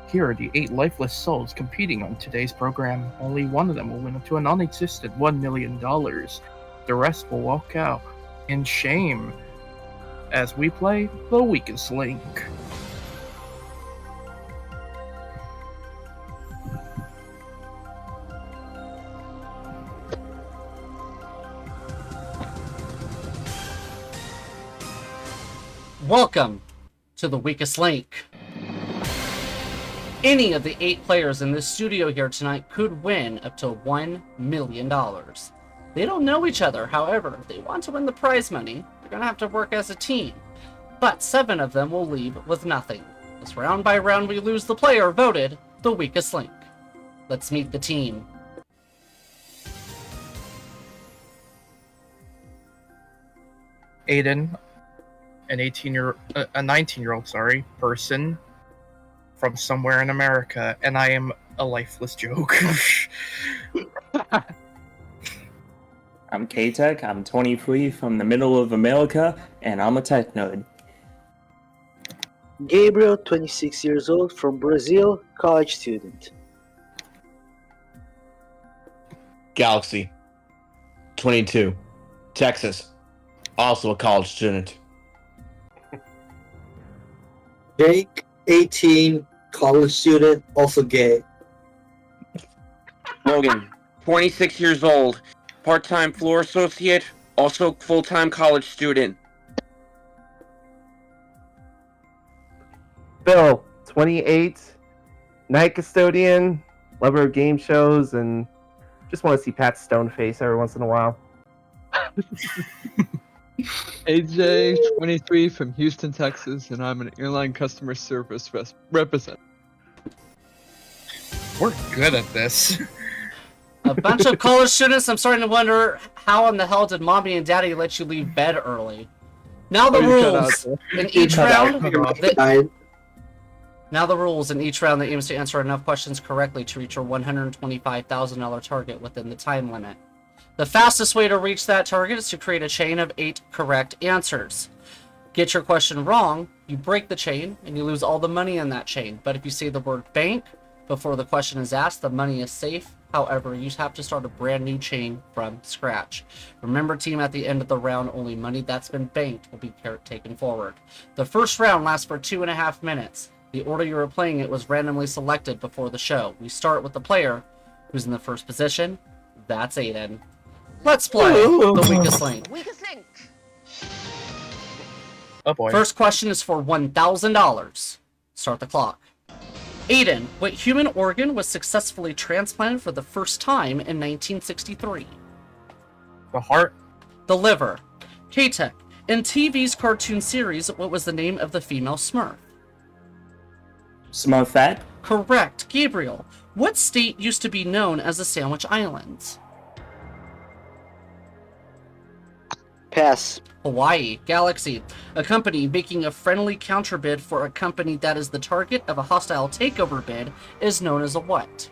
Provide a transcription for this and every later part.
Here are the 8 lifeless souls competing on today's program. Only one of them will win up to a non-existent $1 million. The rest will walk out in shame as we play The Weakest Link. Welcome to The Weakest Link. Any of the 8 players in this studio here tonight could win up to $1 million. They don't know each other, however, if they want to win the prize money, they're going to have to work as a team. But 7 of them will leave with nothing, as round by round we lose the player voted the weakest link. Let's meet the team. Aiden, a 19-year-old person from somewhere in America, and I am a lifeless joke. I'm K-Tech, I'm 23 from the middle of America, and I'm a tech nerd. Gabriel, 26 years old, from Brazil, college student. Galaxy, 22, Texas, also a college student. Jake, 18, college student, also gay. Logan, 26 years old, part-time floor associate, also full-time college student. Bill, 28, night custodian, lover of game shows, and just want to see Pat's stone face every once in a while. AJ, 23, from Houston, Texas, and I'm an airline customer service representative. We're good at this. A bunch of college students. I'm starting to wonder how in the hell did mommy and daddy let you leave bed early? Now the rules in each round. Now the rules in each round that aims to answer enough questions correctly to reach your $125,000 target within the time limit. The fastest way to reach that target is to create a chain of 8 correct answers. Get your question wrong, you break the chain, and you lose all the money in that chain. But if you say the word bank before the question is asked, the money is safe. However, you have to start a brand new chain from scratch. Remember, team, at the end of the round, only money that's been banked will be taken forward. The first round lasts for 2.5 minutes. The order you were playing it was randomly selected before the show. We start with the player who's in the first position. That's Aiden. Let's play The Weakest Link. Weakest Link. Oh boy. First question is for $1,000. Start the clock. Aiden, what human organ was successfully transplanted for the first time in 1963? The heart. The liver. K-Tech, in TV's cartoon series, what was the name of the female Smurf? Smurfette? Correct. Gabriel, what state used to be known as the Sandwich Islands? Pass. Hawaii. Galaxy, a company making a friendly counterbid for a company that is the target of a hostile takeover bid is known as a what?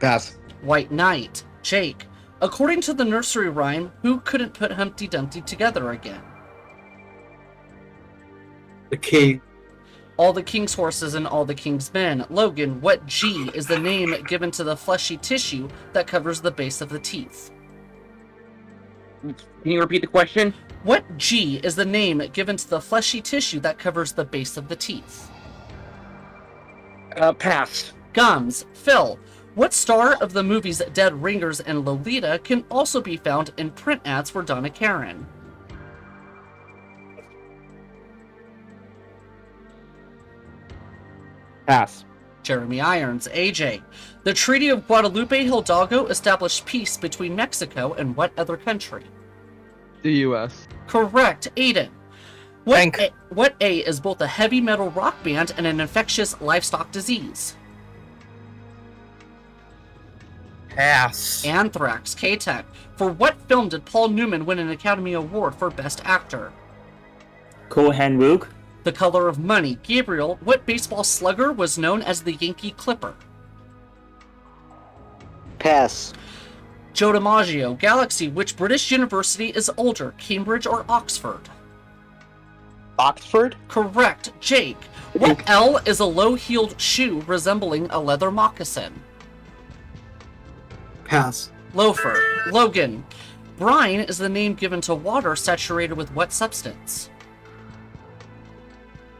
Pass. White Knight. Jake, according to the nursery rhyme, who couldn't put Humpty Dumpty together again? The king. All the king's horses and all the king's men. Logan, what G is the name given to the fleshy tissue that covers the base of the teeth? Can you repeat the question? What G is the name given to the fleshy tissue that covers the base of the teeth? Pass. Gums. Phil, what star of the movies Dead Ringers and Lolita can also be found in print ads for Donna Karan? Pass. Jeremy Irons. AJ, the Treaty of Guadalupe Hidalgo established peace between Mexico and what other country? The U.S. Correct. Aiden, Bank. what A is both a heavy metal rock band and an infectious livestock disease? Pass. Anthrax. K-Tech, for what film did Paul Newman win an Academy Award for Best Actor? Cool Hand Luke? The Color of Money. Gabriel, what baseball slugger was known as the Yankee Clipper? Pass. Joe DiMaggio. Galaxy, which British university is older, Cambridge or Oxford? Oxford? Correct. Jake. What L is a low-heeled shoe resembling a leather moccasin? Pass. Loafer. Logan. Brine is the name given to water saturated with what substance?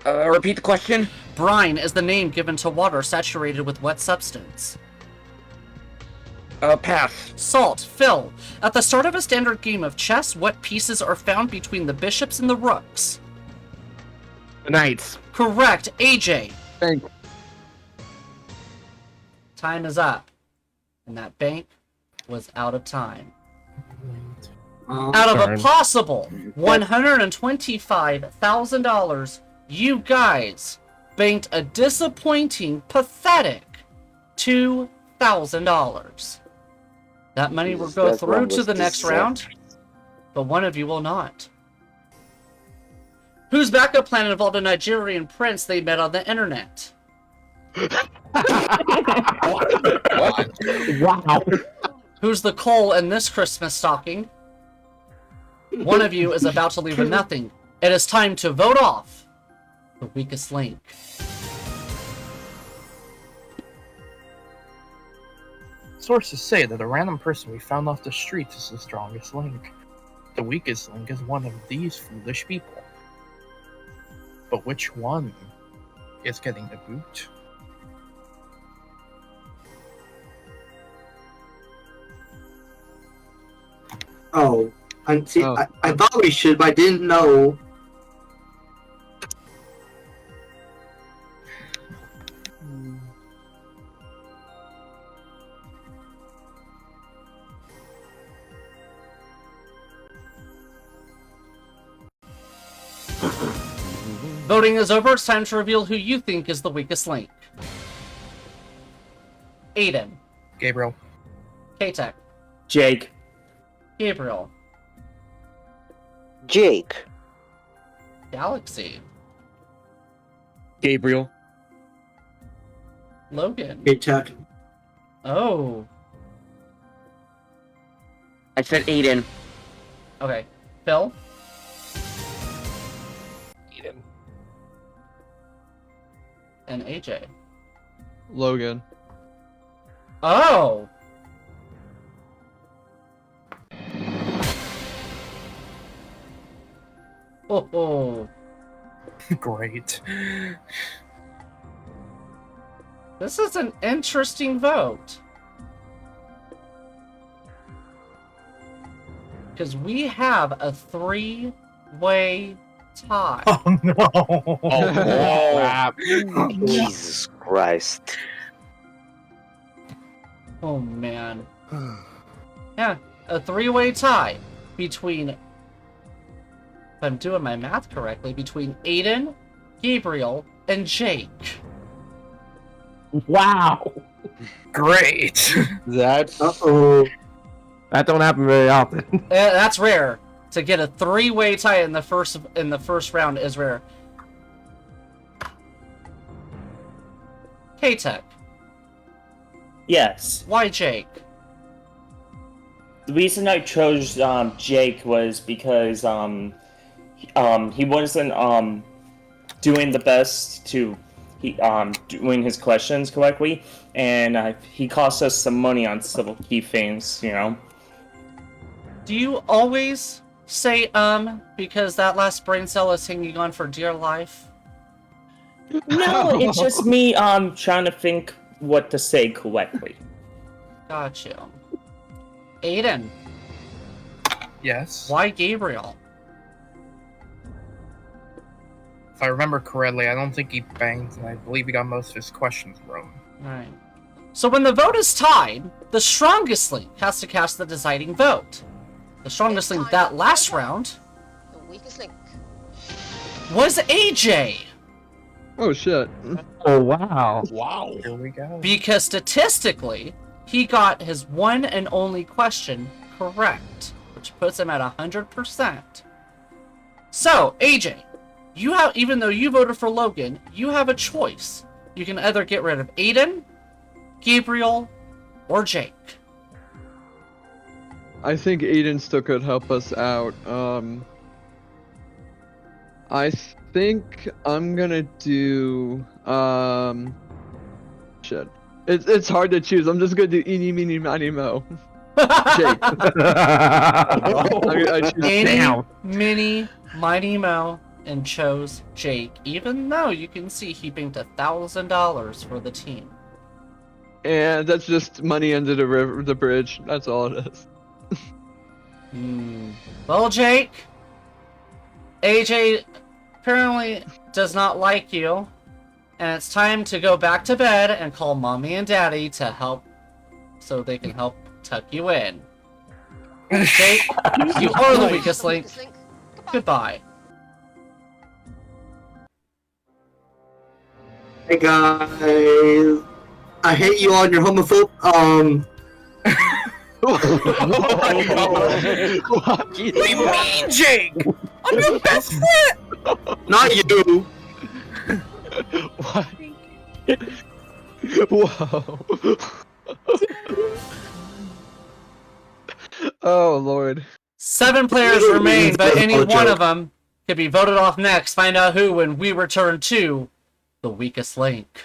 Repeat the question. Brine is the name given to water saturated with what substance? Pass. Salt. Phil. At the start of a standard game of chess, what pieces are found between the bishops and the rooks? The Knights. Correct. AJ. Bank. Time is up. And that bank was out of time. Out of a Darn. possible $125,000, you guys banked a disappointing, pathetic $2,000. That money will go through to the next round, but one of you will not. Whose backup plan involved a Nigerian prince they met on the internet? Wow. Who's the coal in this Christmas stocking? One of you is about to leave with nothing. It is time to vote off the weakest link. Sources say that a random person we found off the streets is the strongest link. The weakest link is one of these foolish people. But which one is getting the boot? Oh, see, Oh. I thought we should, but I didn't know. Voting is over. It's time to reveal who you think is the weakest link. Aiden. Gabriel. K-Tech. Jake. Gabriel. Jake. Galaxy. Gabriel. Logan. Hey, Chuck. Oh. I said Aiden. Okay. Phil. Eden. And AJ. Logan. Oh. Oh. Great. This is an interesting vote. Because we have a three-way tie. Oh no! Oh, Crap. Jesus Christ. Oh, man. Yeah, a three-way tie between, if I'm doing my math correctly, between Aiden, Gabriel, and Jake. Wow. Great. That's Uh-oh. That don't happen very often. That's rare. To get a three-way tie in the first round is rare. K-Tech, Yes. why Jake? The reason I chose Jake was because he wasn't doing the best to doing his questions correctly, and he cost us some money on civil key things, you know. Do you always say because that last brain cell is hanging on for dear life? No, it's just me trying to think what to say correctly. Got you. Aiden, Yes. why Gabriel? If I remember correctly, I don't think he banged, and I believe he got most of his questions wrong. Right. So when the vote is tied, the strongest link has to cast the deciding vote. The strongest link that last round The weakest link. was AJ. Oh shit. Oh, wow. wow. Here we go. Because statistically, he got his one and only question correct, which puts him at 100%. So, AJ, you have, even though you voted for Logan, you have a choice. You can either get rid of Aiden, Gabriel, or Jake. I think Aiden still could help us out. I think I'm gonna do shit. It's hard to choose. I'm just gonna do eeny meeny miny mo. Jake. I choose Eeny, mini, mighty mo, and chose Jake, even though you can see he banked $1,000 for the team. And that's just money under the bridge. That's all it is. Well, Jake, AJ apparently does not like you, and it's time to go back to bed and call mommy and daddy to help, so they can help tuck you in. Jake, you are the weakest link. Goodbye. Hey guys, I hate you all and you're homophobe. What do you mean, Jake? I'm your best friend! Not you. What? Whoa. Oh Lord. 7 players remain, but any one of them could be voted off next. Find out who when we return to the weakest link.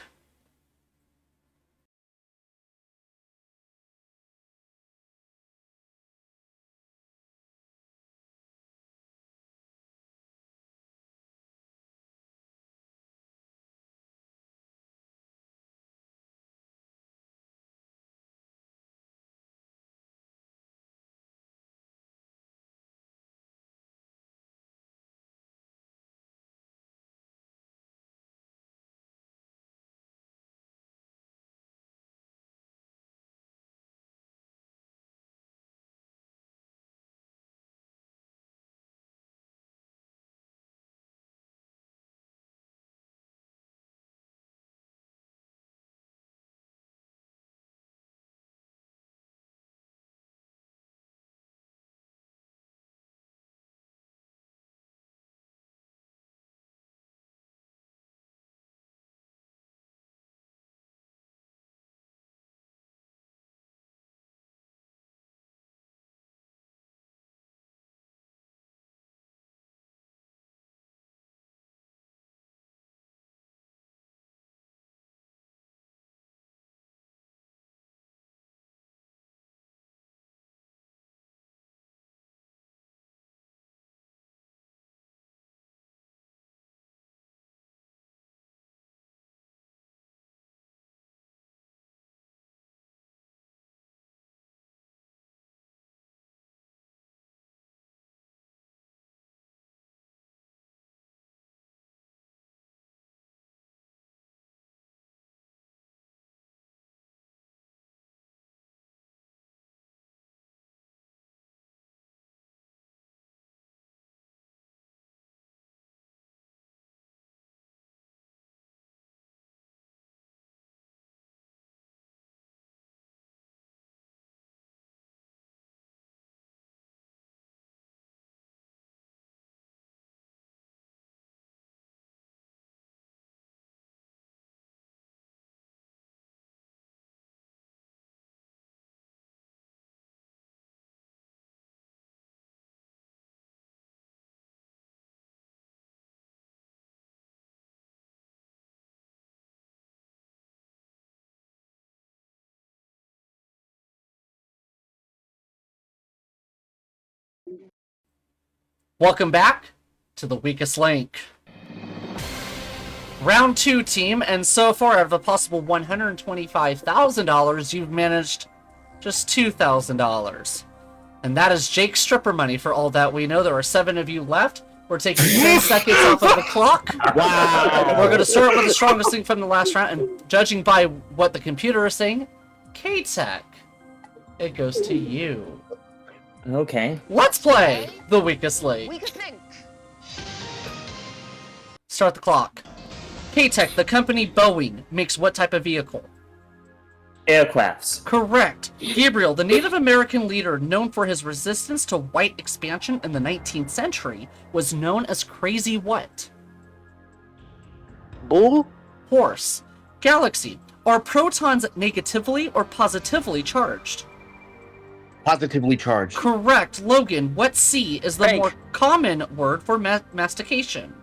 Welcome back to the weakest link. Round 2, team, and so far out of a possible $125,000, you've managed just $2,000. And that is Jake's stripper money for all that we know. There are 7 of you left. We're taking 10 seconds off of the clock. Wow. We're going to start with the strongest link from the last round, and judging by what the computer is saying, K-Tech, it goes to you. Okay. Let's play the weakest link. Weakest link. Start the clock. K-Tech, the company Boeing, makes what type of vehicle? Aircrafts. Correct. Gabriel, the Native American leader known for his resistance to white expansion in the 19th century, was known as Crazy what? Bull? Horse. Galaxy, are protons negatively or positively charged? Positively charged. Correct. Logan, what C is the Frank. more common word for mastication?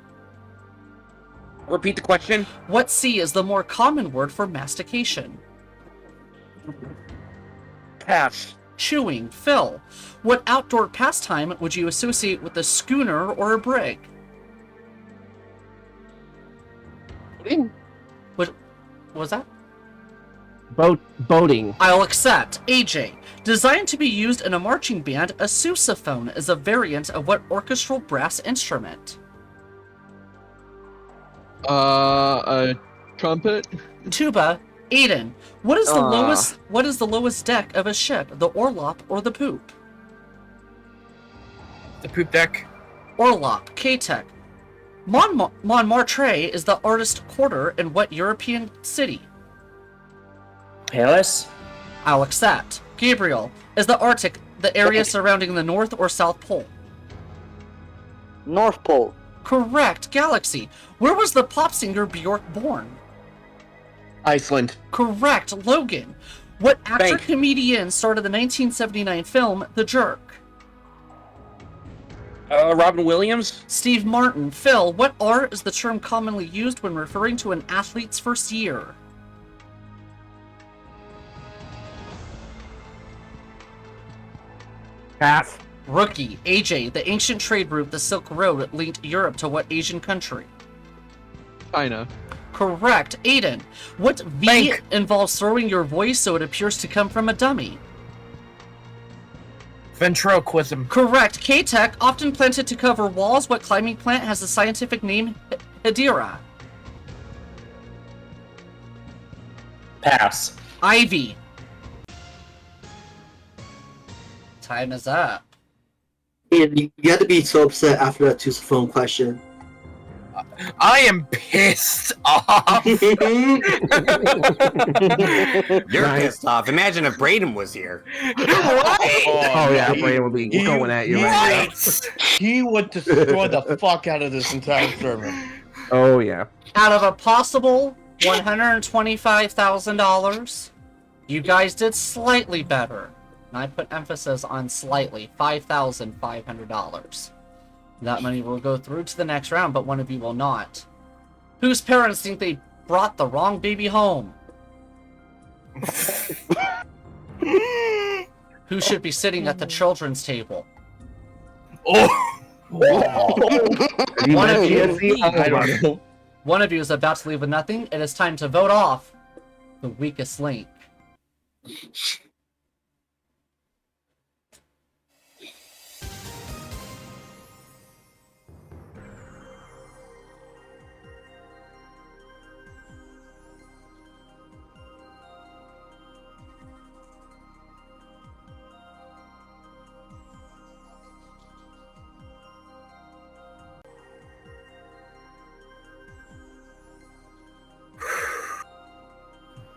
Repeat the question. What C is the more common word for mastication? Pass. Chewing. Phil. What outdoor pastime would you associate with a schooner or a brig? What was that? Boating. I'll accept. AJ. Designed to be used in a marching band, a sousaphone is a variant of what orchestral brass instrument? A trumpet. Tuba. Aiden. What is the lowest deck of a ship? The orlop or the poop? The poop deck. Orlop. K-Tech. Montmartre is the artist quarter in what European city? Paris? I'll accept. Gabriel. Is the Arctic the area surrounding the North or South Pole? North Pole. Correct. Galaxy. Where was the pop singer Bjork born? Iceland. Correct. Logan. What Bank. actor-comedian starred in the 1979 film The Jerk? Robin Williams. Steve Martin. Phil. What R is the term commonly used when referring to an athlete's first year? Pass. Rookie. AJ. The ancient trade route, the Silk Road, linked Europe to what Asian country? China. Correct. Aiden. What V Bank. involves throwing your voice so it appears to come from a dummy? Ventriloquism. Correct. K-Tech. Often planted to cover walls, what climbing plant has the scientific name Hedera? Pass. Ivy. Time is up. Ian, you had to be so upset after that sousaphone question. I am pissed off. You're Nice. pissed off. Imagine if Braden was here. Right? Oh yeah, Brandon will be going at you right Right. He would destroy the fuck out of this entire server. now. Oh yeah. Out of a possible $125,000, you guys did slightly better. And I put emphasis on slightly. $5,500. That money will go through to the next round, but one of you will not. Whose parents think they brought the wrong baby home? Who should be sitting at the children's table? Oh. One of you, I don't know. one of you is about to leave with nothing. It is time to vote off the weakest link.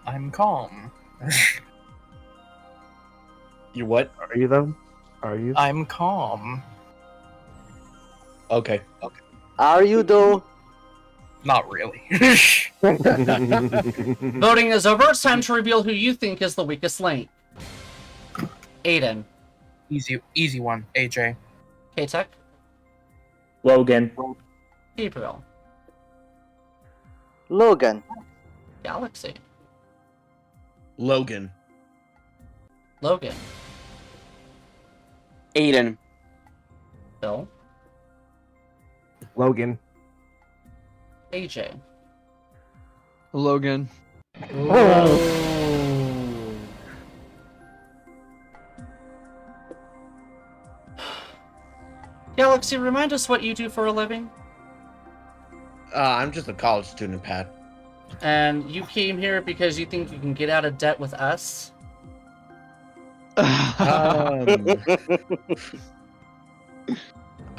I'm calm. You what? Are you though? Are you? I'm calm. Okay. Are you though? Not really. Voting is over. It's time to reveal who you think is the weakest link. Aiden. Easy one, AJ. K-Tech. Logan. Gabriel. Logan. Galaxy. Logan. Logan. Aiden. Phil. Logan. AJ. Logan. Galaxy, remind us what you do for a living. I'm just a college student, Pat. And you came here because you think you can get out of debt with us? I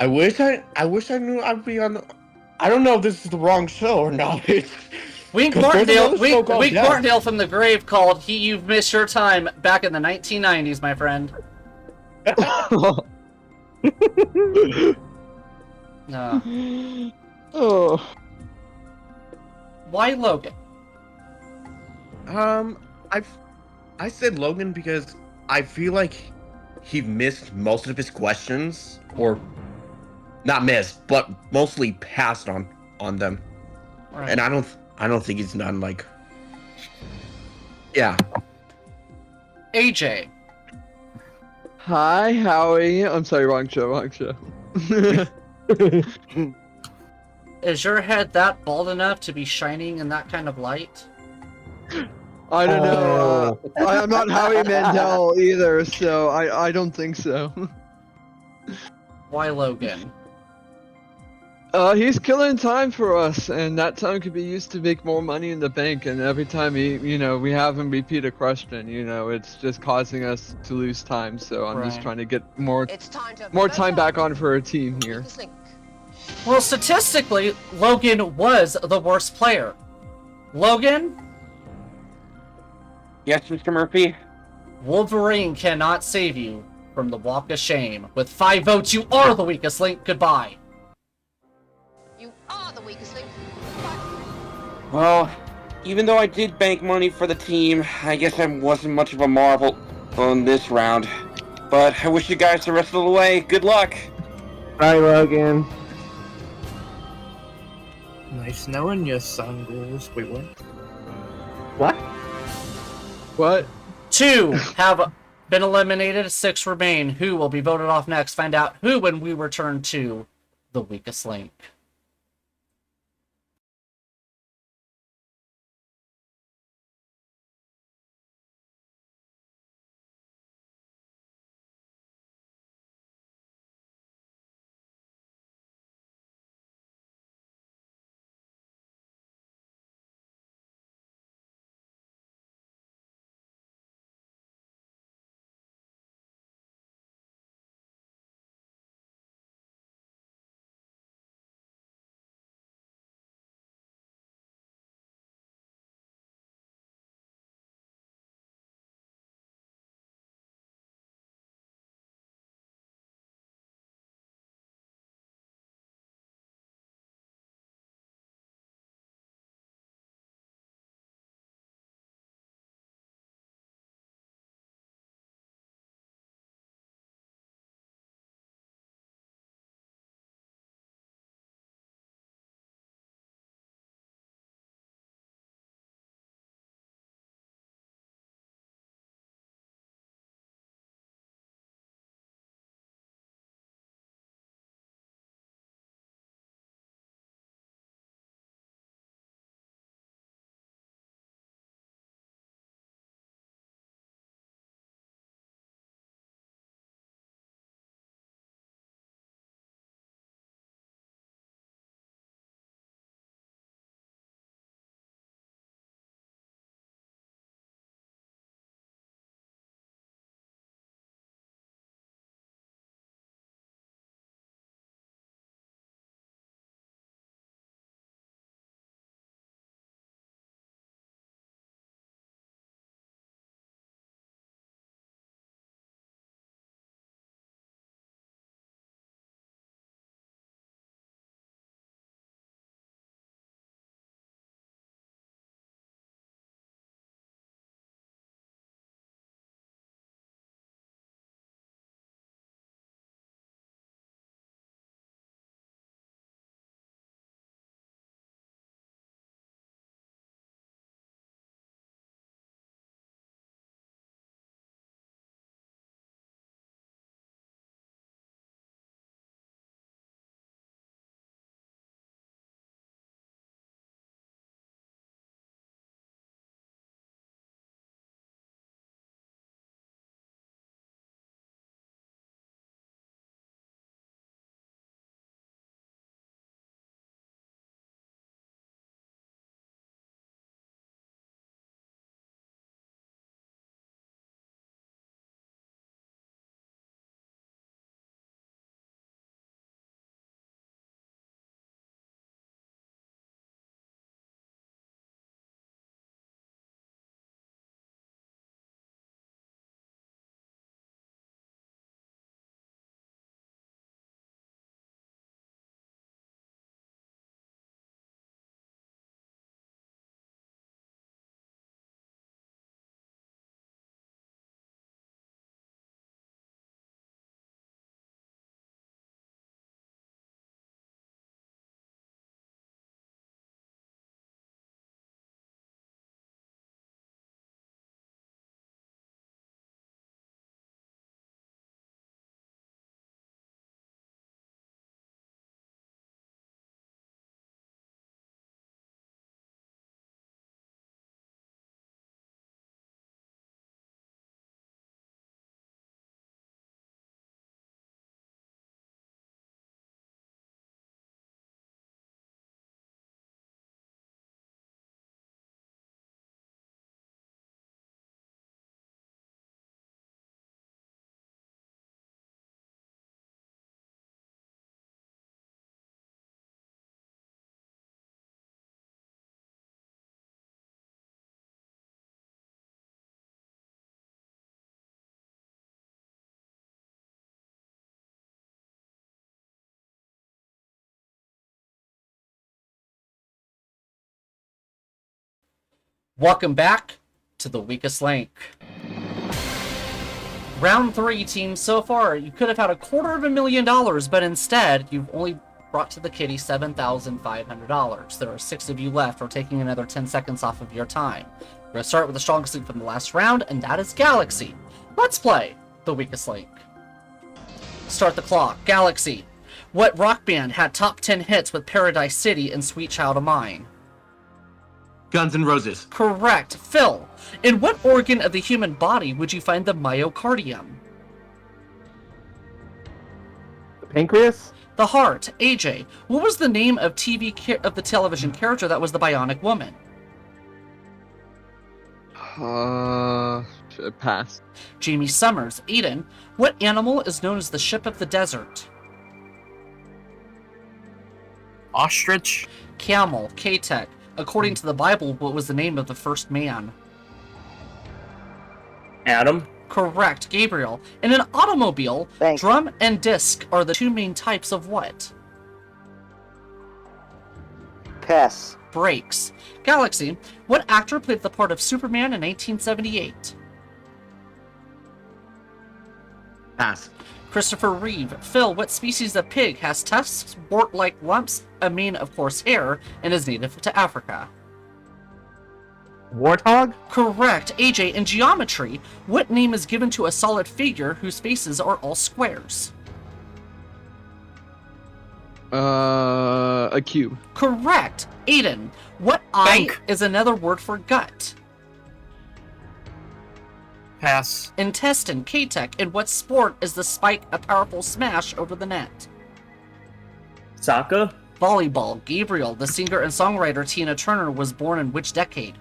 wish I knew I'd be on the. I don't know if this is the wrong show or not. Wink 'Cause there's Martindale, another show called Wink Death. Martindale from the grave called You've Missed Your Time back in the 1990s, my friend. No. Oh. Why Logan? I said Logan because I feel like he missed most of his questions, or not missed, but mostly passed on them. Right. And I don't think he's done like. Yeah. AJ. Hi, Howie. I'm sorry, wrong show. Is your head that bald enough to be shining in that kind of light? I don't know. Oh. I'm not Howie Mandel either, so I don't think so. Why Logan? He's killing time for us, and that time could be used to make more money in the bank. And every time we have him repeat a question, it's just causing us to lose time. So I'm just Right. trying to get more time back on for our team here. Well, statistically, Logan was the worst player. Logan, Yes, Mr. Murphy? Wolverine cannot save you from the walk of shame. With 5 votes, you are the weakest link. Goodbye. You are the weakest link. Well, even though I did bank money for the team, I guess I wasn't much of a marvel on this round. But I wish you guys the rest of the way good luck. Bye, Logan. Nice knowing you, son. Wait, what? What? What? 2 have been eliminated. 6 remain. Who will be voted off next? Find out who when we return to the weakest link. Welcome back to the weakest link. Round 3, team. So far, you could have had $250,000, but instead, you've only brought to the kitty $7,500. There are 6 of you left. We're taking another 10 seconds off of your time. We're going to start with the strongest link from the last round, and that is Galaxy. Let's play the weakest link. Start the clock. Galaxy. What rock band had top 10 hits with Paradise City and Sweet Child of Mine? Guns N' Roses. Correct. Phil. In what organ of the human body would you find the myocardium? The pancreas? The heart. AJ. What was the name of the television character that was the Bionic Woman? Pass. Jamie Summers. Eden. What animal is known as the ship of the desert? Ostrich. Camel. K-Tech. According to the Bible, what was the name of the first man? Adam. Correct. Gabriel. In an automobile, Thanks. drum and disc are the 2 main types of what? Pass. Brakes. Galaxy. What actor played the part of Superman in 1978? Pass. Christopher Reeve. Phil. What species of pig has tusks, wart-like lumps, a mane of coarse hair, and is native to Africa? Warthog? Correct. AJ. In geometry, what name is given to a solid figure whose faces are all squares? A cube. Correct. Aiden. What eye is another word for gut? Pass. Intestine. K-Tech. In what sport is the spike a powerful smash over the net? Soccer. Volleyball. Gabriel. The singer and songwriter Tina Turner was born in which decade?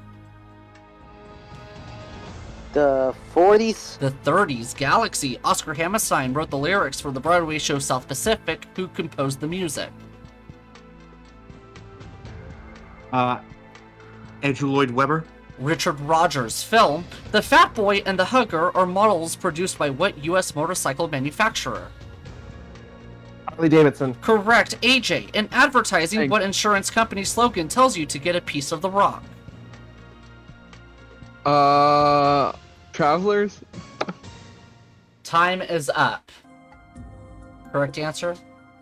The 40s. The 30s. Galaxy. Oscar Hammerstein wrote the lyrics for the Broadway show South Pacific. Who composed the music? Andrew Lloyd Webber. Richard Rogers. Film. The Fat Boy and the Hugger are models produced by what U.S. motorcycle manufacturer? Harley Davidson. Correct. AJ. In advertising, Thanks. what insurance company slogan tells you to get a piece of the rock? Travelers? Time is up. Correct answer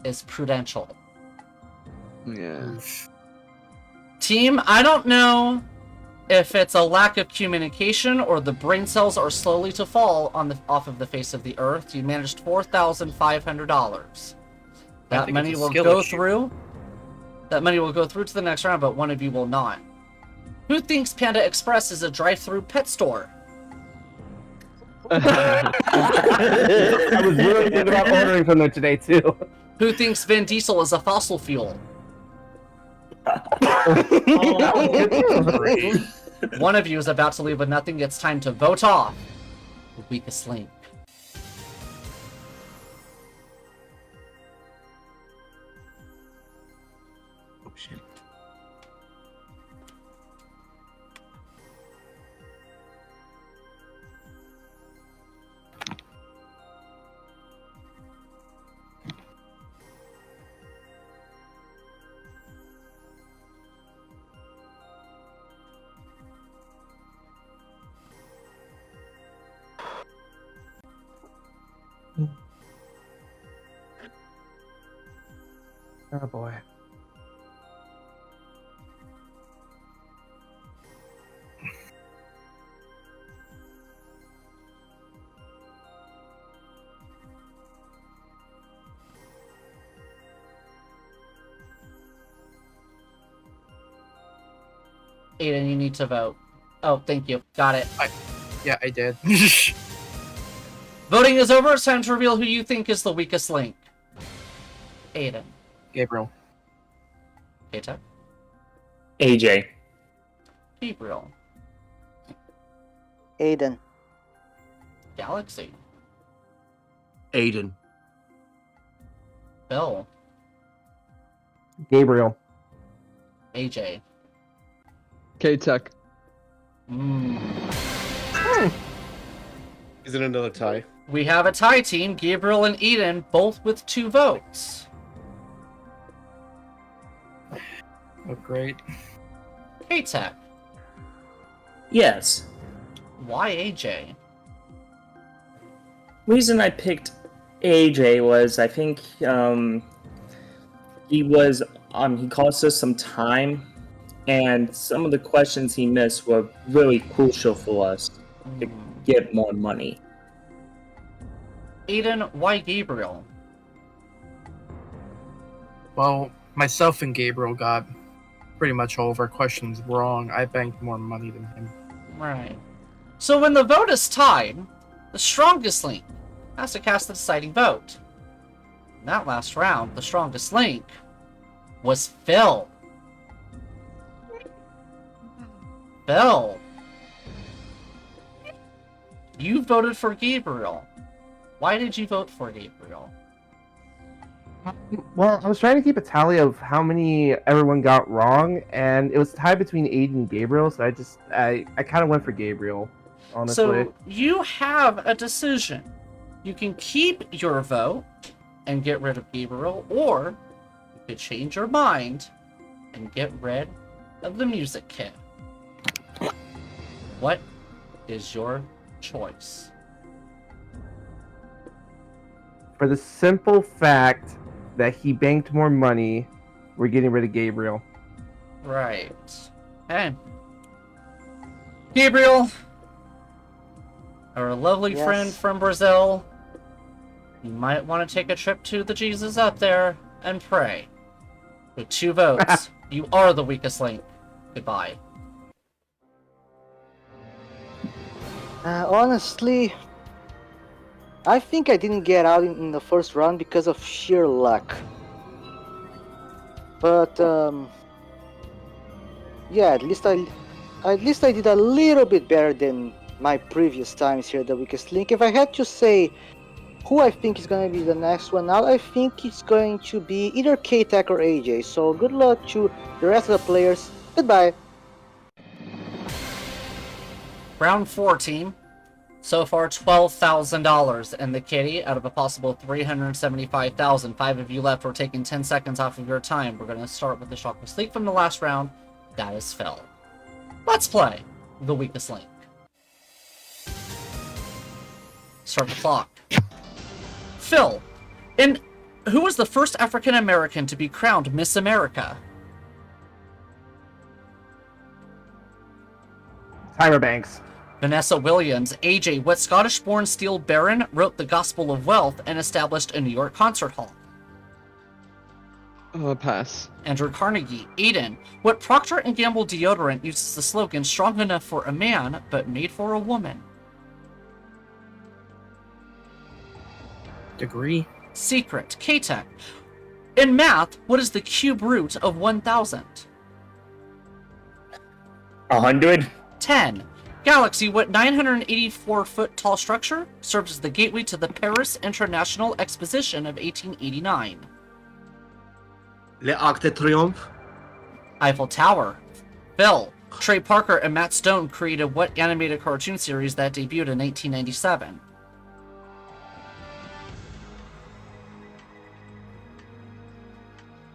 is Prudential. Yeah. Team, I don't know if it's a lack of communication or the brain cells are slowly to fall off of the face of the earth. You managed $4,500. That money will go through. That money will go through to the next round, but one of you will not. Who thinks Panda Express is a drive-through pet store? I was really thinking about ordering from there today, too. Who thinks Vin Diesel is a fossil fuel? One of you is about to leave with nothing. It's time to vote off the weakest link. Oh shit. Oh boy. Aiden, you need to vote. Oh, thank you. Got it. Yeah, I did. Voting is over. It's time to reveal who you think is the weakest link. Aiden. Gabriel. Keita. AJ. Gabriel. Aiden. Galaxy. Aiden. Bill. Gabriel. AJ. K-Tech. Is it another tie? We have a tie team, Gabriel and Eden, both with 2 votes. Oh, great. K-Tech. Yes. Why AJ? Reason I picked AJ was I think he cost us some time, and some of the questions he missed were really crucial for us to get more money. Aiden, why Gabriel? Well, myself and Gabriel got pretty much all of our questions wrong. I banked more money than him. Right. So when the vote is tied, the strongest link has to cast the deciding vote. In that last round, the strongest link was Phil. Phil. You voted for Gabriel. Why did you vote for Gabriel? Well, I was trying to keep a tally of how many everyone got wrong, and it was tied between Aiden and Gabriel, so I kind of went for Gabriel, honestly. So you have a decision. You can keep your vote and get rid of Gabriel, or you could change your mind and get rid of the music kit. What is your choice? For the simple fact that he banked more money, we're getting rid of Gabriel. Right. Okay. Gabriel, our lovely Yes. friend from Brazil, you might want to take a trip to the Jesus up there and pray. With 2 votes, you are the weakest link. Goodbye. Honestly, I think I didn't get out in the first round because of sheer luck. But yeah, at least I did a little bit better than my previous times here at the weakest link. If I had to say who I think is going to be the next one out, I think it's going to be either K-Tech or AJ. So good luck to the rest of the players. Goodbye. Round 4, team. So far, $12,000 in the kitty out of a possible $375,000. 5 of you left. We're taking 10 seconds off of your time. We're going to start with the Shockless Link from the last round. That is Phil. Let's play the weakest link. Start the clock. Phil, who was the first African American to be crowned Miss America? Tyra Banks. Vanessa Williams. AJ, what Scottish-born steel baron wrote the Gospel of Wealth and established a New York concert hall? Pass. Andrew Carnegie. Aiden, what Procter & Gamble deodorant uses the slogan strong enough for a man, but made for a woman? Degree. Secret. K-Tech. In math, what is the cube root of 1,000? 100. 10. Galaxy, what 984-foot tall structure serves as the gateway to the Paris International Exposition of 1889? Le Arc de Triomphe. Eiffel Tower. Phil, Trey Parker and Matt Stone created what animated cartoon series that debuted in 1997?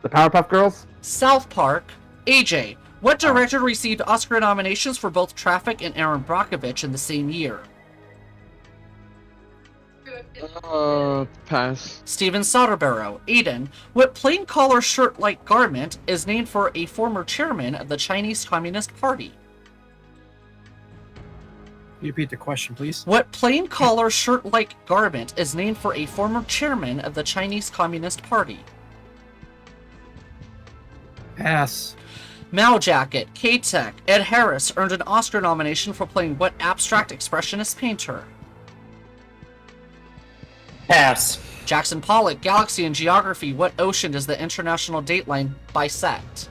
The Powerpuff Girls. South Park. AJ, what director received Oscar nominations for both Traffic and Aaron Brockovich in the same year? Pass. Steven Soderbergh. Aiden, what plain collar shirt-like garment is named for a former chairman of the Chinese Communist Party? Repeat the question, please. What plain collar shirt-like garment is named for a former chairman of the Chinese Communist Party? Pass. Mao Jacket. K-Tech. Ed Harris earned an Oscar nomination for playing what abstract expressionist painter? Pass. Jackson Pollock. Galaxy and Geography. What ocean does the international dateline bisect?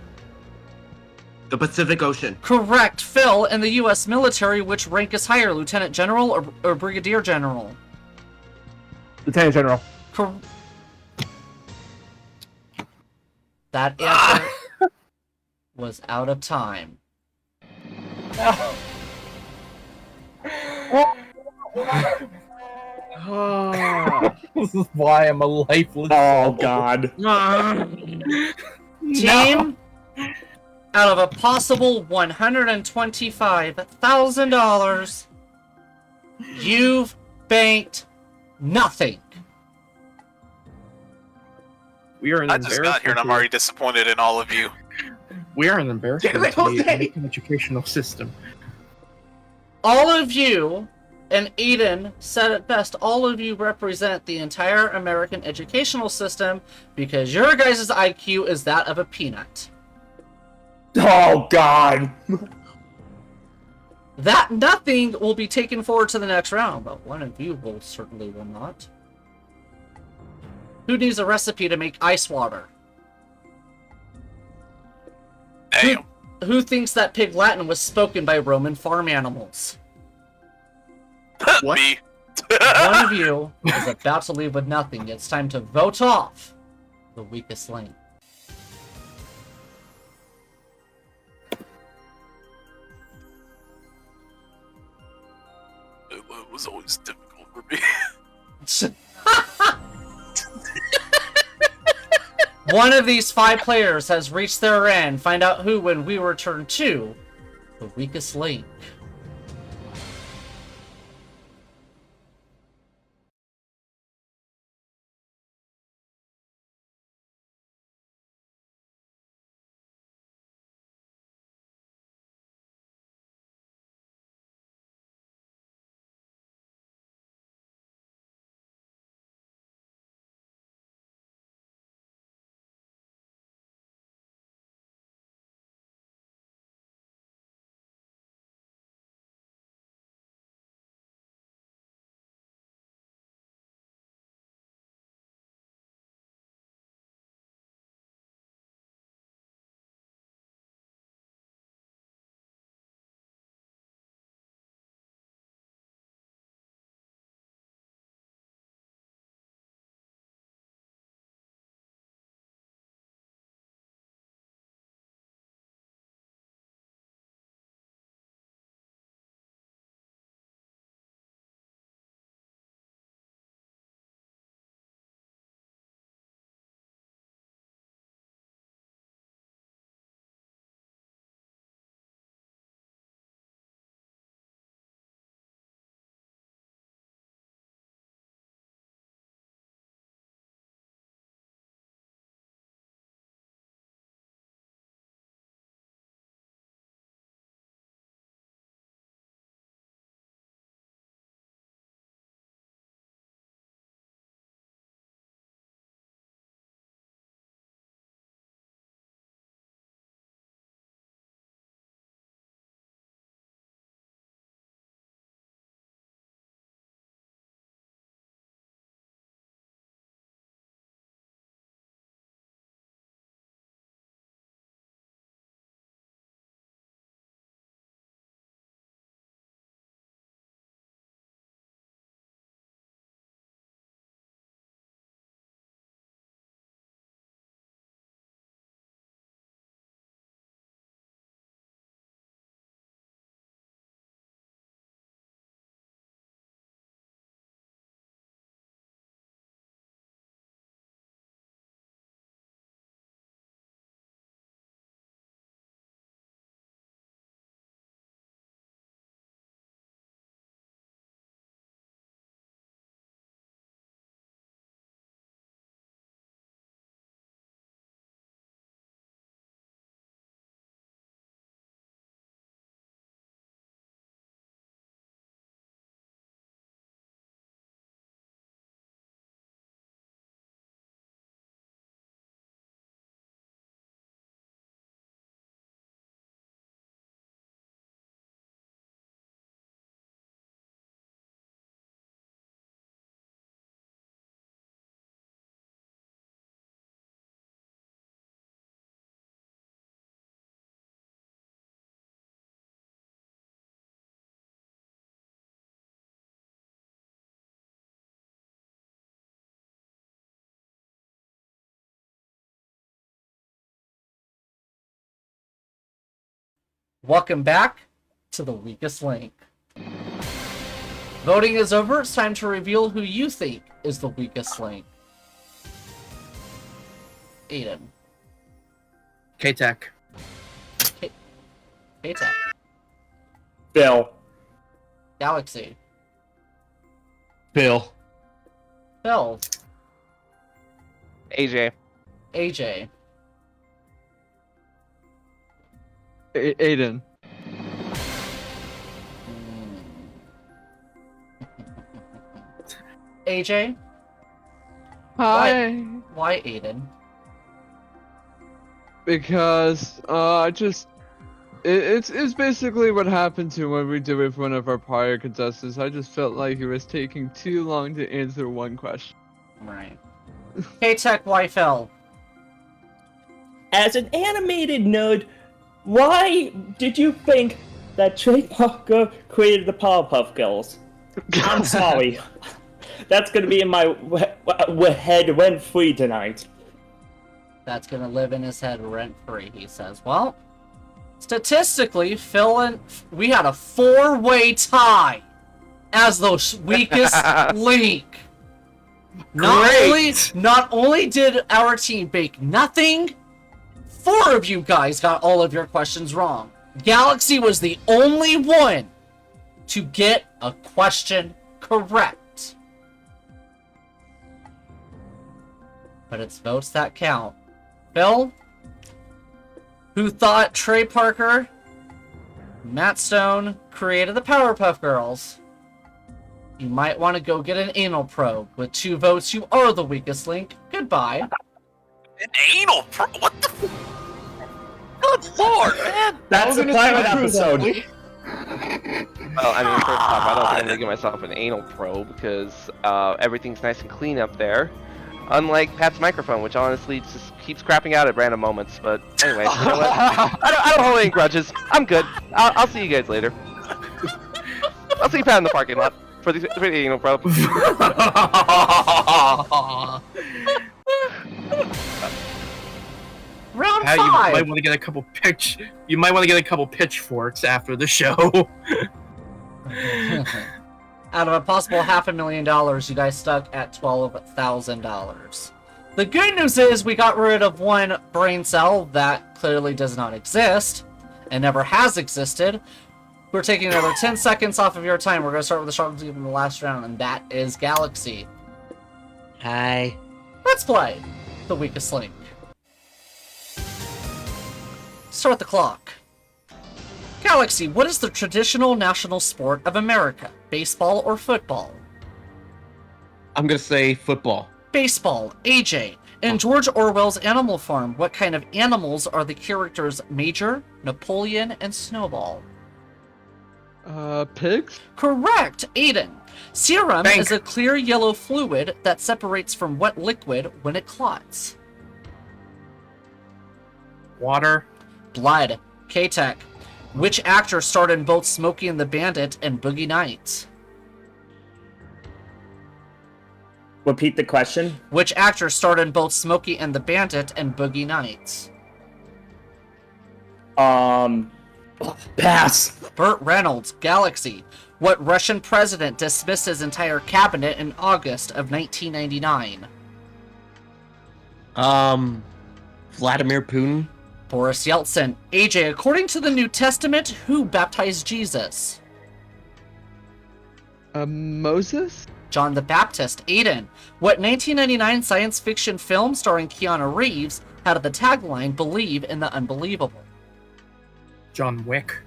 The Pacific Ocean. Correct. Phil, in the U.S. military, which rank is higher, Lieutenant General or Brigadier General? Lieutenant General. That answer was out of time. This is why I'm a lifeless Oh soul. God. Team, Out of a possible $125,000, you've banked nothing. We are an I just got embarrassment. here and I'm already disappointed in all of you. We are an embarrassment Damn it, to the Jose! American educational system. All of you, and Eden said it best, all of you represent the entire American educational system because your guys' IQ is that of a peanut. Oh God! That nothing will be taken forward to the next round, but one of you certainly will not. Who needs a recipe to make ice water? Damn. Who thinks that Pig Latin was spoken by Roman farm animals? What? Me. One of you is about to leave with nothing. It's time to vote off the weakest link. It was always difficult for me. One of these 5 players has reached their end. Find out who when we return to the weakest link. Welcome back to the weakest link. Voting is over. It's time to reveal who you think is the weakest link. Aiden. K-Tech. K-Tech. Bill. Galaxy. Bill. Phil. AJ. AJ. Aiden. AJ? Hi. Why Aiden? Because it's basically what happened to when we did with one of our prior contestants. I just felt like he was taking too long to answer one question. Right. K-Tech, why Phil? As an animated nerd, why did you think that Trey Parker created the Powerpuff Girls? I'm sorry. That's gonna be in my head rent-free tonight. That's gonna live in his head rent-free, he says. Well, statistically, Phil and we had a 4-way tie as the weakest link. Not only did our team bake nothing, 4 of you guys got all of your questions wrong. Galaxy was the only one to get a question correct. But it's votes that count. Phil, who thought Trey Parker, Matt Stone created the Powerpuff Girls, you might want to go get an anal probe. With 2 votes, you are the weakest link. Goodbye. An anal what the Good lord, man! That's a pilot episode. Well, I mean, first off, I don't think I'm gonna give myself an anal probe because everything's nice and clean up there. Unlike Pat's microphone, which honestly just keeps crapping out at random moments. But anyway, you know what? I don't hold any grudges. I'm good. I'll see you guys later. I'll see Pat in the parking lot for the anal probe. Round Pat, 5. you might want to get a couple pitchforks after the show. Out of a possible $500,000, you guys stuck at $12,000. The good news is we got rid of one brain cell that clearly does not exist and never has existed. We're taking another 10 seconds off of your time. We're going to start with the short in the last round, and that is Galaxy. Hi. Let's play the weakest link. Start the clock. Galaxy, what is the traditional national sport of America? Baseball or football? I'm gonna say football. Baseball. AJ. In George Orwell's Animal Farm, what kind of animals are the characters Major, Napoleon, and Snowball? Pigs? Correct. Aiden. Serum is a clear yellow fluid that separates from what liquid when it clots? Water. Blood. K-Tech. Which actor starred in both Smokey and the Bandit and Boogie Nights? Repeat the question. Which actor starred in both Smokey and the Bandit and Boogie Nights? Pass. Burt Reynolds. Galaxy. What Russian president dismissed his entire cabinet in August of 1999? Vladimir Putin. Boris Yeltsin. AJ, according to the New Testament, who baptized Jesus? Moses? John the Baptist. Aiden. What 1999 science fiction film starring Keanu Reeves had the tagline, "Believe in the unbelievable"? John Wick.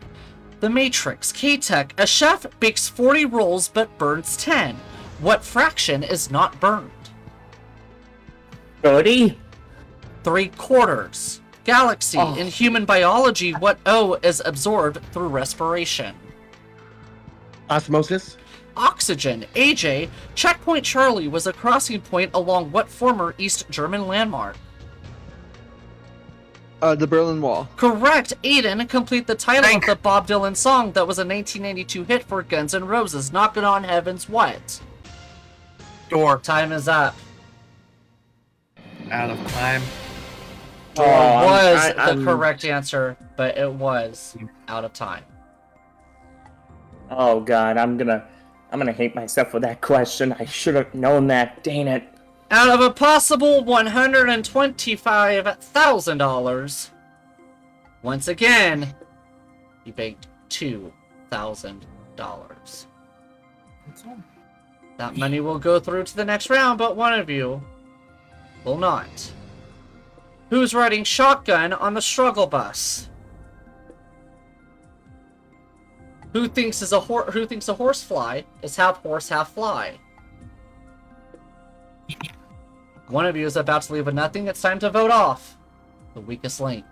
The Matrix. K-Tech. A chef bakes 40 rolls but burns 10. What fraction is not burned? 30? 3/4. Galaxy. In human biology, what O is absorbed through respiration? Osmosis. Oxygen. AJ. Checkpoint Charlie was a crossing point along what former East German landmark? The Berlin Wall. Correct. Aiden. Complete the title of the Bob Dylan song that was a 1992 hit for Guns N' Roses. Knockin' on Heaven's what? Door. Time is up. Out of time. Door was the correct answer, but it was out of time. Oh god, I'm gonna hate myself for that question. I should have known that. Dang it. Out of a possible $125,000, once again, You banked $2,000. That's all. That money will go through to the next round, but one of you will not. Who's riding shotgun on the struggle bus? Who thinks a horsefly is half horse, half fly? One of you is about to leave with nothing. It's time to vote off the weakest link.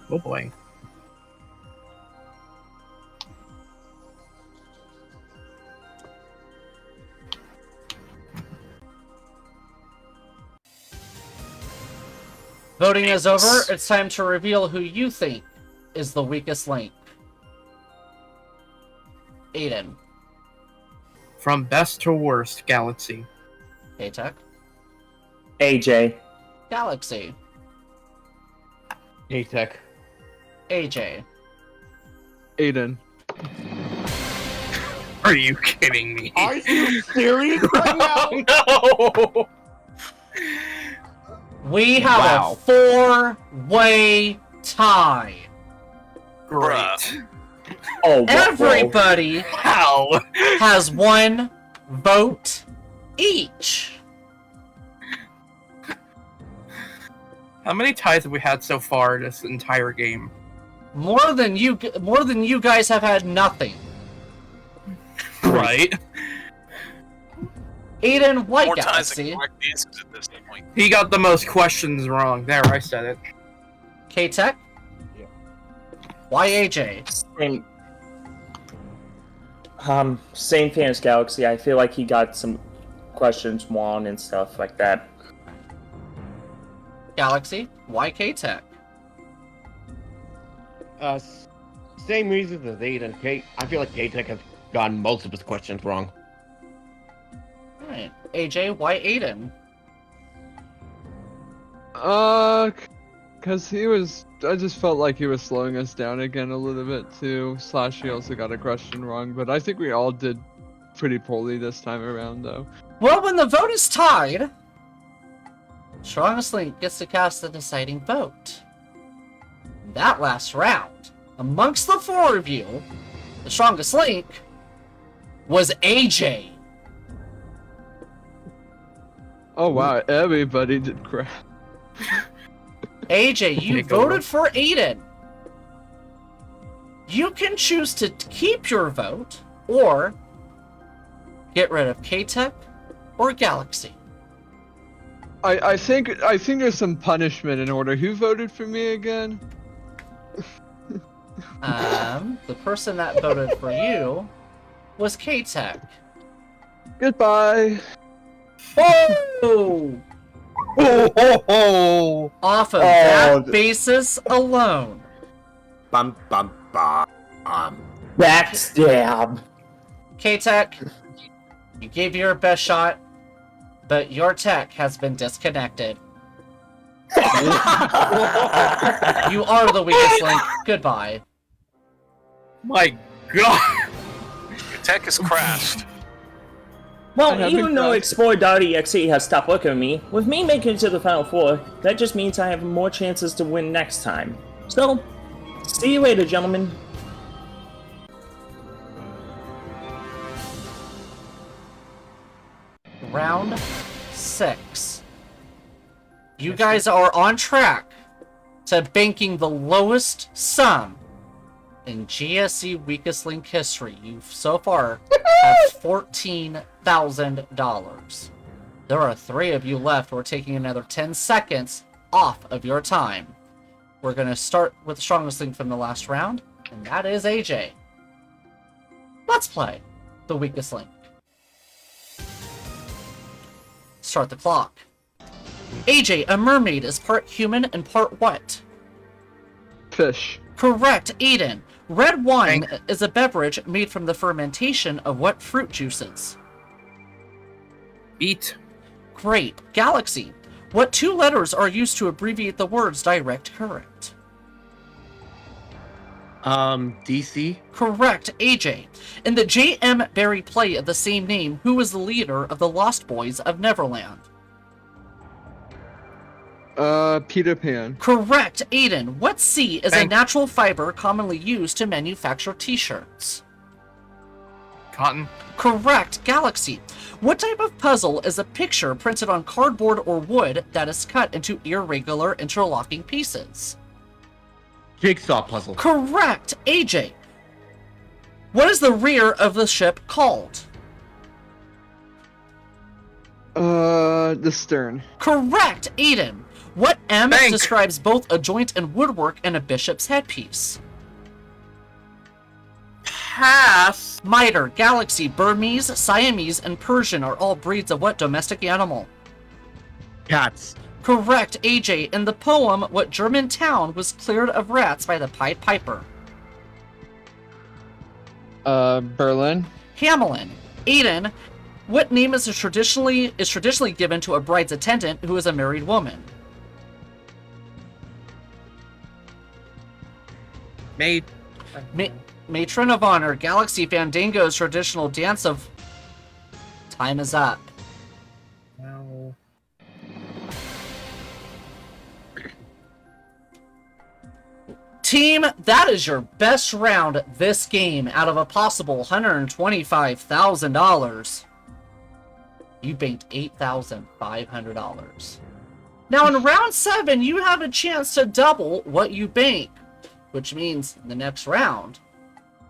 Oh boy. Voting is over. It's time to reveal who you think is the weakest link. Aiden. From best to worst, Galaxy. K-Tech. AJ. Galaxy. K-Tech. AJ. Aiden. Are you kidding me? Are you serious right now? No! We have Wow. a four-way tie. Great. Oh, Everybody How? has one vote each. How many ties have we had so far this entire game? More than you guys have had nothing. Right? Aiden, White More times Galaxy. than correct answers at this point. He got the most questions wrong. There, I said it. K-Tech. Yeah. Why AJ? Same thing as Galaxy. I feel like he got some questions wrong and stuff like that. Galaxy. Why K-Tech? Same reasons as Aiden. I feel like K-Tech has gotten most of his questions wrong. Alright. AJ, why Aiden? Cause I just felt like he was slowing us down again a little bit too. / he also got a question wrong, but I think we all did pretty poorly this time around though. Well, when the vote is tied, Strongest Link gets to cast the deciding vote. In that last round, amongst the four of you, the Strongest Link was AJ. Oh wow, everybody did crap. AJ, you Take over. voted for Aiden. You can choose to keep your vote or get rid of K-Tech or Galaxy. I think there's some punishment in order. Who voted for me again? The person that voted for you was K-Tech. Goodbye. Oh! Oh! Off of Oh, that basis alone. Bum bum bum. Backstab. K-Tech, you gave your best shot, but your tech has been disconnected. You are the weakest link. Goodbye. My God! Your tech has crashed. Well, I even though haven't Explore.exe has stopped looking at me, with me making it to the Final Four, that just means I have more chances to win next time. So, see you later, gentlemen. Round 6. You guys are on track to banking the lowest sum in GSE Weakest Link history. You've so far have $14,000. There are 3 of you left. We're taking another 10 seconds off of your time. We're going to start with the strongest link from the last round, and that is AJ. Let's play the weakest link. Start the clock. AJ, a mermaid is part human and part what? Fish. Correct, Aiden. Red wine is a beverage made from the fermentation of what fruit juices? Beat. Grape. Galaxy. What two letters are used to abbreviate the words direct current? DC. Correct, AJ. In the J.M. Barrie play of the same name, who was the leader of the Lost Boys of Neverland? Peter Pan. Correct, Aiden. What C is a Thank- natural fiber commonly used to manufacture t-shirts? Cotton. Correct, Galaxy. What type of puzzle is a picture printed on cardboard or wood that is cut into irregular interlocking pieces? Jigsaw puzzle. Correct, AJ. What is the rear of the ship called? The stern. Correct, Aiden. What M Bank. describes both a joint in woodwork and a bishop's headpiece? Pass. Mitre, Galaxy, Burmese, Siamese, and Persian are all breeds of what domestic animal? Cats. Correct, AJ. In the poem, what German town was cleared of rats by the Pied Piper? Berlin. Hamelin. Aiden, what name is traditionally given to a bride's attendant who is a married woman? Made. Matron of Honor, Galaxy Fandango's traditional dance of... Time is up. Well, Team, that is your best round this game out of a possible $125,000. You banked $8,500. Now in round 7, you have a chance to double what you bank, which means in the next round,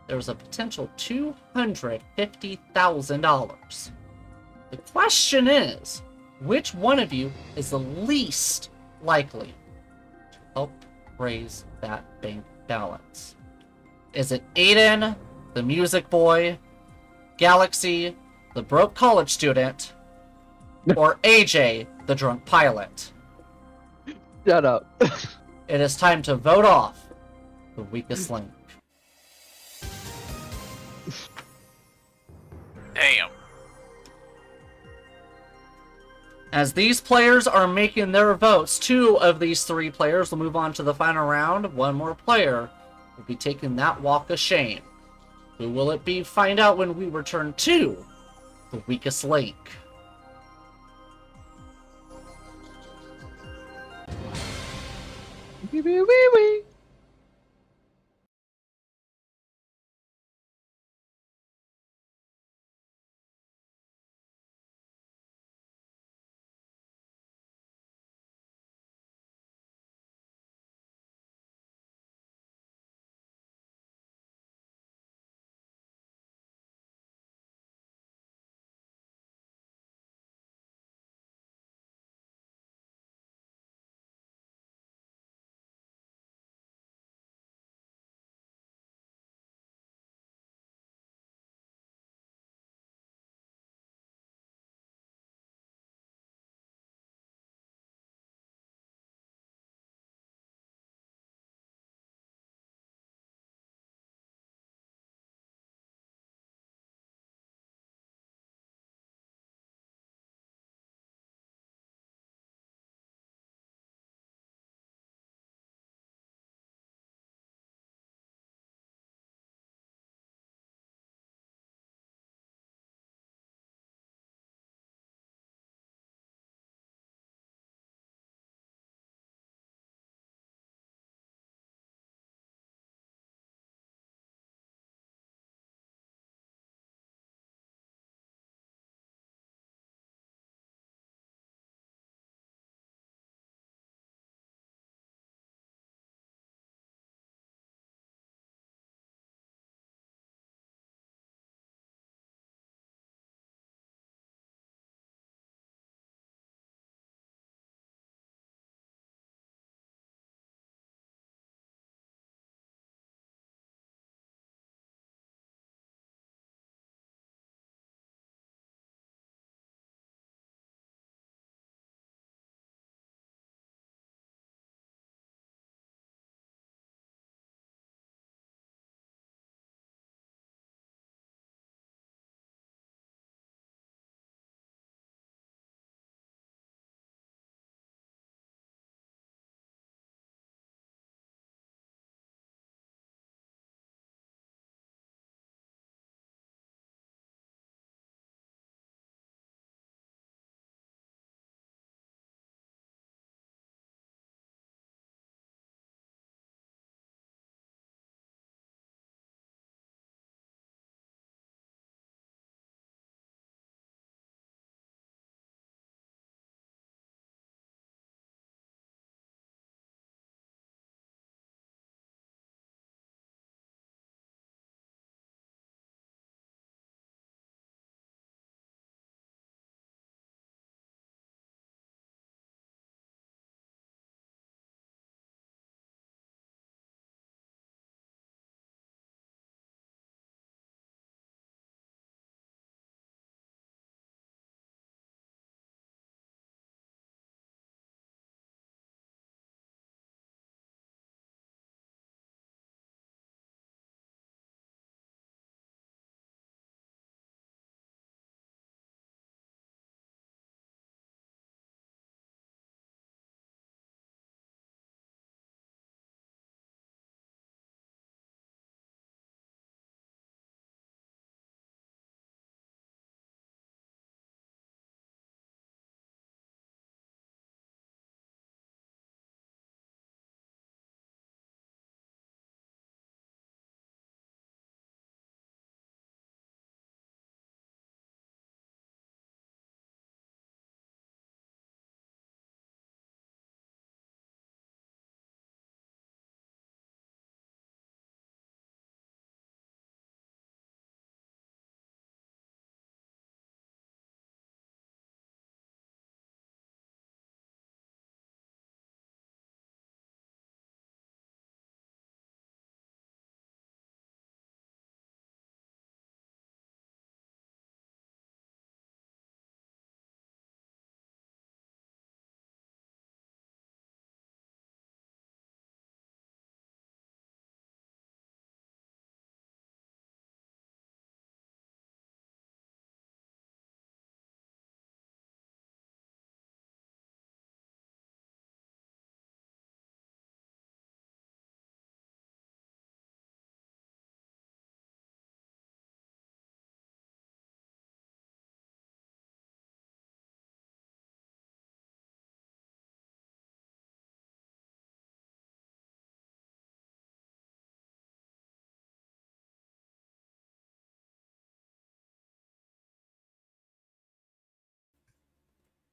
there's a potential $250,000. The question is, which one of you is the least likely to help raise that bank balance? Is it Aiden, the music boy, Galaxy, the broke college student, or AJ, the drunk pilot? Shut up. It is time to vote off the weakest link. Damn. As these players are making their votes, 2 of these 3 players will move on to the final round. 1 more player will be taking that walk of shame. Who will it be? Find out when we return to the weakest link. Wee wee wee wee.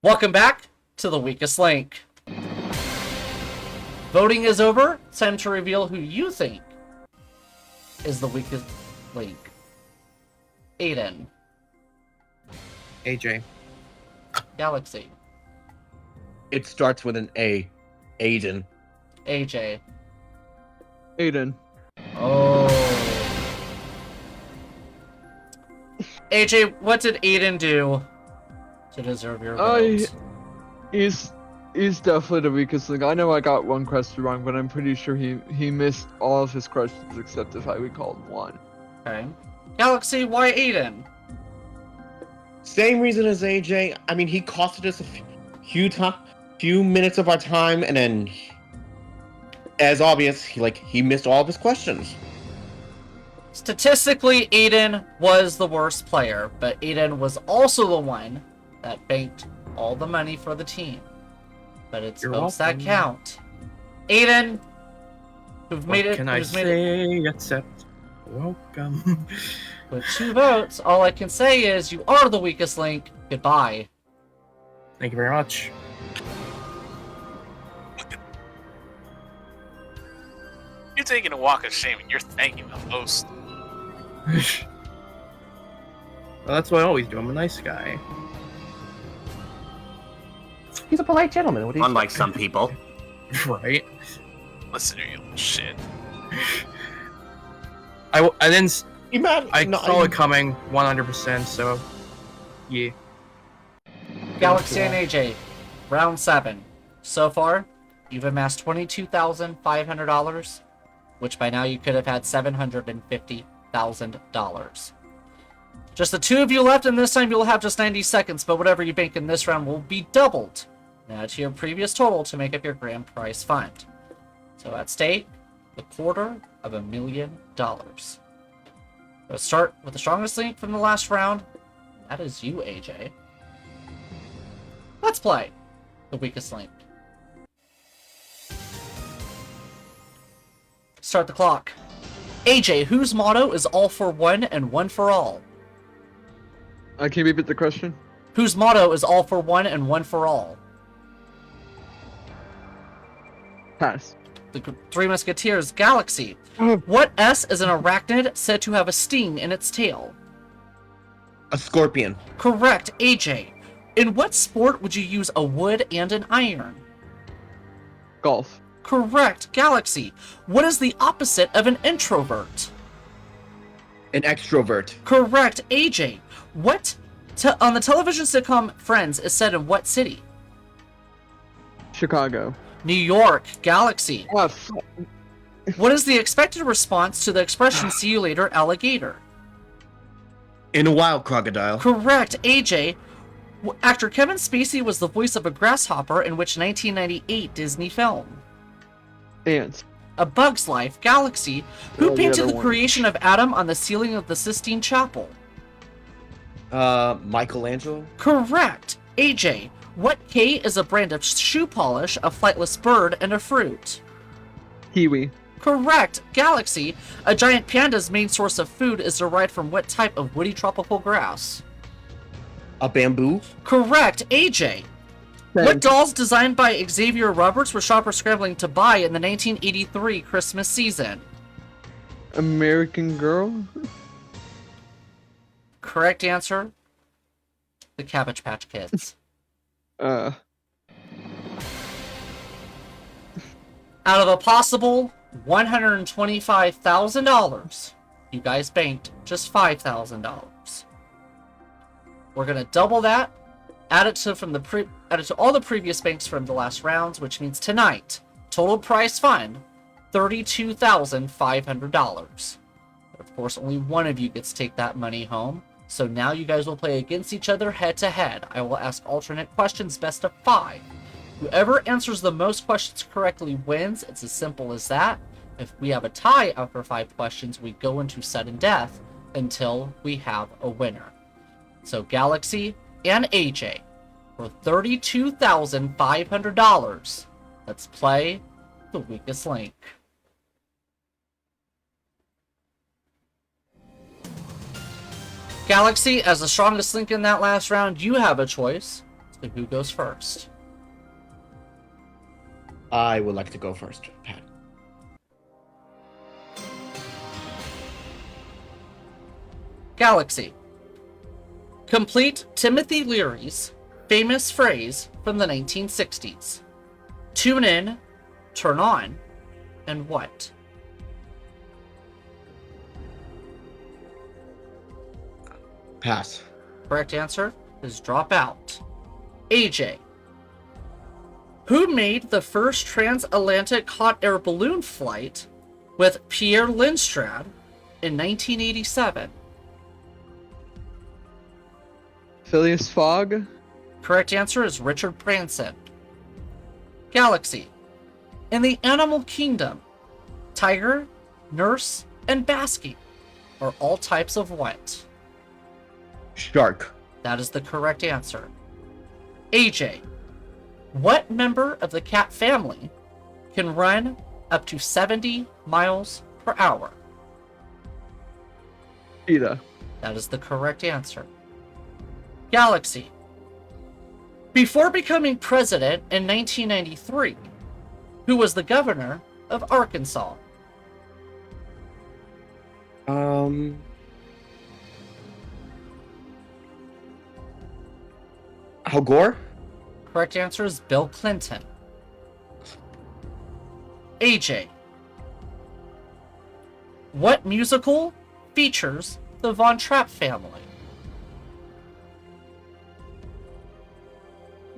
Welcome back to the weakest link. Voting is over. It's time to reveal who you think is the weakest link. Aiden. AJ. Galaxy. It starts with an A. Aiden. AJ. Aiden. Oh. AJ, what did Aiden do to deserve your vote? He's definitely the weakest link. I know I got one question wrong, but I'm pretty sure he missed all of his questions except if I recalled one. Okay. Galaxy, why Aiden? Same reason as AJ. I mean, he costed us a few minutes of our time, and then, as obvious, he missed all of his questions. Statistically, Aiden was the worst player, but Aiden was also the one that banked all the money for the team. But it's votes that count. Aiden, who've made it. Can I say except welcome? With 2 votes, all I can say is you are the weakest link. Goodbye. Thank you very much. You're taking a walk of shame and you're thanking the host. Well, that's what I always do. I'm a nice guy. He's a polite gentleman. What do you Unlike some people. Right? Listen to you little shit. I I saw it coming 100%, so yeah. Galaxy and AJ, round 7. So far, you've amassed $22,500, which by now you could have had $750,000. Just the 2 of you left, and this time you'll have just 90 seconds, but whatever you bank in this round will be doubled now to your previous total to make up your grand prize fund. So at stake, $250,000. Let's start with the strongest link from the last round. That is you, AJ. Let's play the weakest link. Start the clock. AJ, whose motto is all for one and one for all? Can you repeat the question? Whose motto is all for one and one for all? Pass. The Three Musketeers Galaxy. What S is an arachnid said to have a sting in its tail? A scorpion. Correct, AJ. In what sport would you use a wood and an iron? Golf. Correct, Galaxy. What is the opposite of an introvert? An extrovert. Correct, AJ. What on the television sitcom Friends is set in what city? Chicago. New York, Galaxy. Oh, What is the expected response to the expression "see you later, alligator"? In a wild crocodile. Correct, AJ. Actor Kevin Spacey was the voice of a grasshopper in which 1998 Disney film? Ants. A Bug's Life, Galaxy. Who Well, painted other the one. creation of Adam on the ceiling of the Sistine Chapel? Michelangelo. Correct, AJ. What K is a brand of shoe polish, a flightless bird, and a fruit? Kiwi. Correct, Galaxy. A giant panda's main source of food is derived from what type of woody tropical grass? A bamboo. Correct, AJ. What dolls designed by Xavier Roberts were shoppers scrambling to buy in the 1983 Christmas season? American Girl. Correct answer, the Cabbage Patch Kids. Out of a possible $125,000, you guys banked just $5,000. We're gonna double that, add it to all the previous banks from the last rounds, which means tonight total prize fund $32,500. Of course, only one of you gets to take that money home. So now you guys will play against each other head to head. I will ask alternate questions, best of 5. Whoever answers the most questions correctly wins. It's as simple as that. If we have a tie after 5 questions, we go into sudden death until we have a winner. So Galaxy and AJ, for $32,500, let's play the weakest link. Galaxy, as the strongest link in that last round, you have a choice. So who goes first? I would like to go first, Pat. Galaxy. Complete Timothy Leary's famous phrase from the 1960s. Tune in, turn on, and what? Pass. Correct answer is drop out. AJ. Who made the first transatlantic hot air balloon flight with Pierre Lindstrand in 1987? Phileas Fogg? Correct answer is Richard Branson. Galaxy. In the animal kingdom, tiger, nurse, and basking are all types of what? Shark. That is the correct answer. AJ. What member of the cat family can run up to 70 miles per hour? Cheetah. That is the correct answer. Galaxy. Before becoming president in 1993, who was the governor of Arkansas? Al Gore? Correct answer is Bill Clinton. AJ. What musical features the Von Trapp family?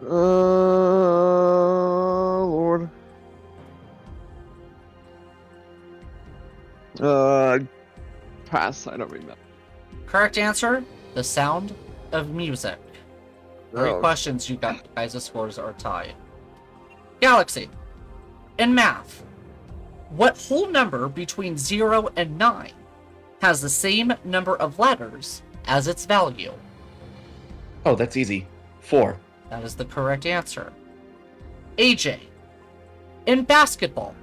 Lord. Pass. I don't remember. Correct answer, The Sound of Music. 3 Oh. questions, you guys' scores are tied. Galaxy. In math, what whole number between 0 and 9 has the same number of letters as its value? Oh, that's easy. 4. That is the correct answer. AJ. In basketball,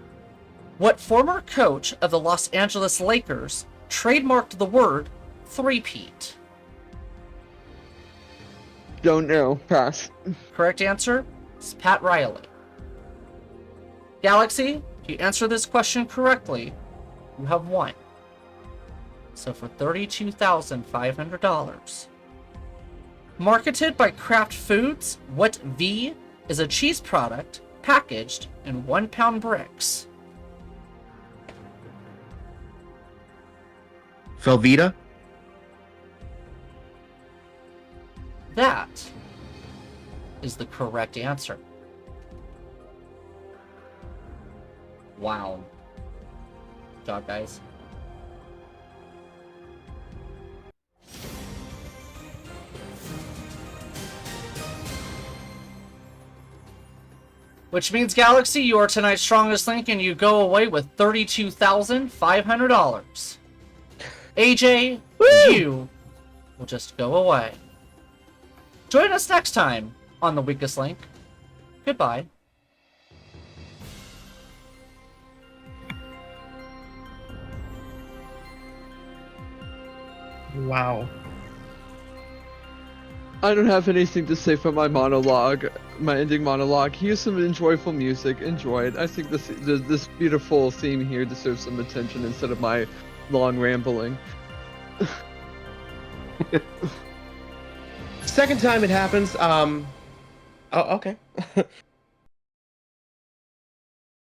what former coach of the Los Angeles Lakers trademarked the word three-peat? Don't know. Pass. Correct answer is Pat Riley. Galaxy, if you answer this question correctly, you have won. So for $32,500. Marketed by Kraft Foods, what V is a cheese product packaged in 1-pound bricks? Velveeta? That is the correct answer. Wow. Good job, guys. Which means, Galaxy, you are tonight's strongest link and you go away with $32,500. AJ, you will just go away. Join us next time on The Weakest Link. Goodbye. Wow. I don't have anything to say for my monologue, my ending monologue. Here's some enjoyable music. Enjoy it. I think this beautiful theme here deserves some attention instead of my long rambling. Second time it happens. Oh, okay.